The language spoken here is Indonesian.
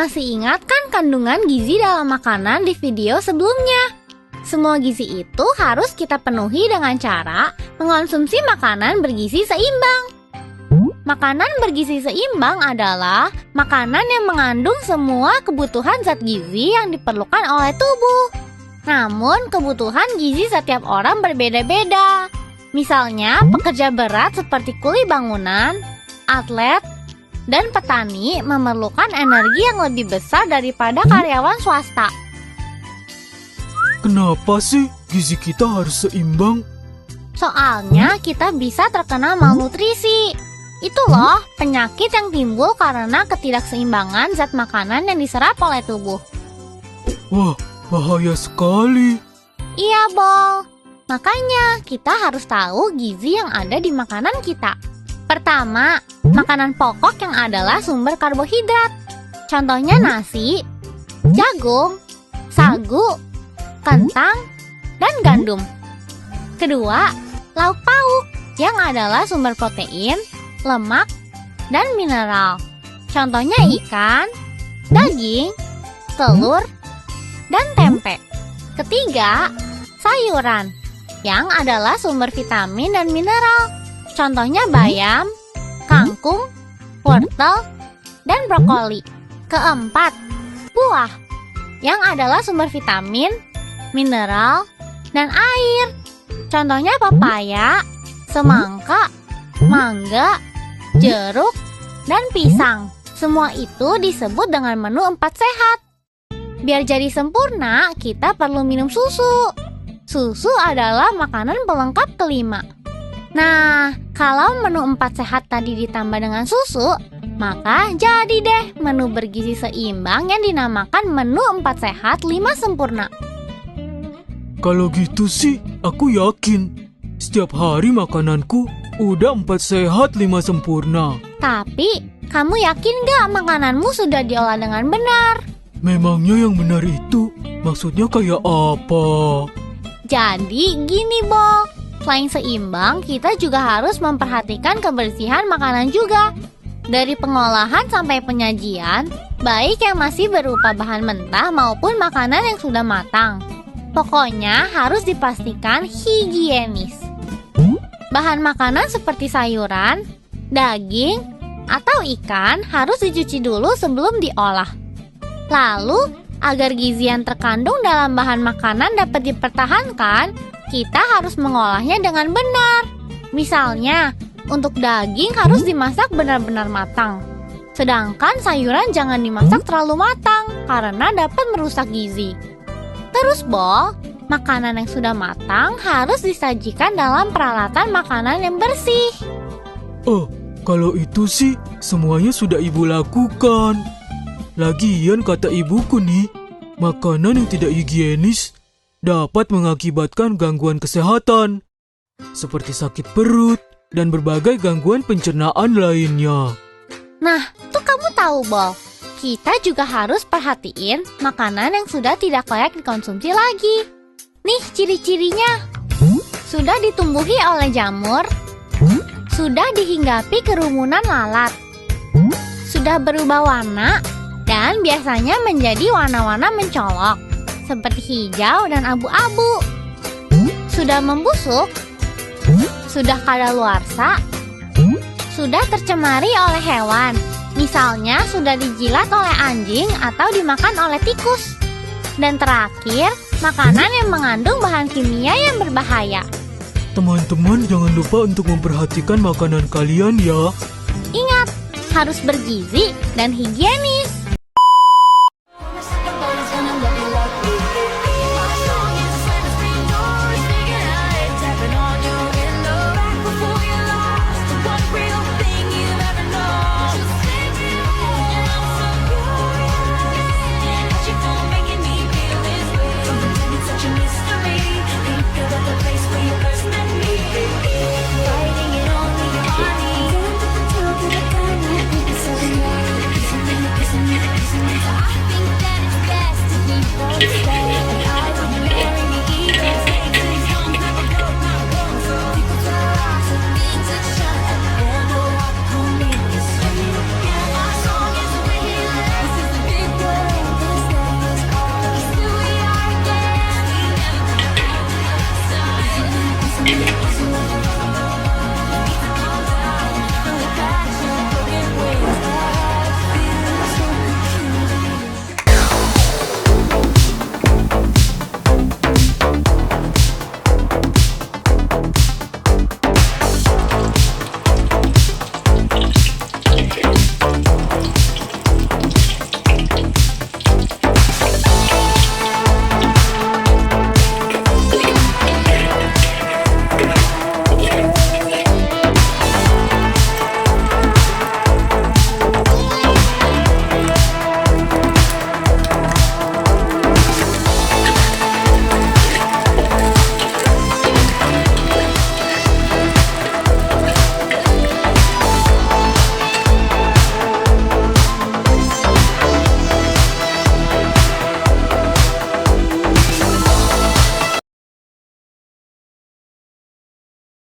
Masih ingat kan kandungan gizi dalam makanan di video sebelumnya? Semua gizi itu harus kita penuhi dengan cara mengonsumsi makanan bergizi seimbang. Makanan bergizi seimbang adalah makanan yang mengandung semua kebutuhan zat gizi yang diperlukan oleh tubuh. Namun, kebutuhan gizi setiap orang berbeda-beda. Misalnya, pekerja berat seperti kuli bangunan, atlet, dan petani memerlukan energi yang lebih besar daripada karyawan swasta. Kenapa sih gizi kita harus seimbang? Soalnya kita bisa terkena malnutrisi. Itu loh penyakit yang timbul karena ketidakseimbangan zat makanan yang diserap oleh tubuh. Wah, bahaya sekali. Iya, Bol. Makanya kita harus tahu gizi yang ada di makanan kita. Pertama, makanan pokok yang adalah sumber karbohidrat. Contohnya nasi, jagung, sagu, kentang, dan gandum. Kedua, lauk pauk yang adalah sumber protein, lemak, dan mineral. Contohnya ikan, daging, telur, dan tempe. Ketiga, sayuran yang adalah sumber vitamin dan mineral. Contohnya bayam, kangkung, wortel, dan brokoli. Keempat, buah yang adalah sumber vitamin, mineral, dan air. Contohnya pepaya, semangka, mangga, jeruk, dan pisang. Semua itu disebut dengan menu 4 sehat. Biar jadi sempurna, kita perlu minum susu. Susu adalah makanan pelengkap kelima. Nah, kalau menu 4 sehat tadi ditambah dengan susu, maka jadi deh menu bergizi seimbang yang dinamakan menu 4 sehat 5 sempurna. Kalau gitu sih, aku yakin. Setiap hari makananku udah 4 sehat 5 sempurna. Tapi, kamu yakin gak makananmu sudah diolah dengan benar? Memangnya yang benar itu maksudnya kayak apa? Jadi gini, Bo. Selain seimbang, kita juga harus memperhatikan kebersihan makanan juga. Dari pengolahan sampai penyajian, baik yang masih berupa bahan mentah maupun makanan yang sudah matang. Pokoknya harus dipastikan higienis. Bahan makanan seperti sayuran, daging, atau ikan harus dicuci dulu sebelum diolah. Lalu, agar gizi yang terkandung dalam bahan makanan dapat dipertahankan, kita harus mengolahnya dengan benar. Misalnya, untuk daging harus dimasak benar-benar matang. Sedangkan sayuran jangan dimasak terlalu matang karena dapat merusak gizi. Terus, Bol, makanan yang sudah matang harus disajikan dalam peralatan makanan yang bersih. Oh, kalau itu sih semuanya sudah ibu lakukan. Lagian kata ibuku nih, makanan yang tidak higienis dapat mengakibatkan gangguan kesehatan, seperti sakit perut dan berbagai gangguan pencernaan lainnya. Nah, tuh kamu tahu, Bol, kita juga harus perhatiin makanan yang sudah tidak layak dikonsumsi lagi. Nih ciri-cirinya. Sudah ditumbuhi oleh jamur, sudah dihinggapi kerumunan lalat, sudah berubah warna, dan biasanya menjadi warna-warna mencolok, seperti hijau dan abu-abu. Sudah membusuk, sudah kadaluarsa, sudah tercemari oleh hewan. Misalnya sudah dijilat oleh anjing atau dimakan oleh tikus. Dan terakhir, makanan yang mengandung bahan kimia yang berbahaya. Teman-teman jangan lupa untuk memperhatikan makanan kalian ya. Ingat, harus bergizi dan higienis.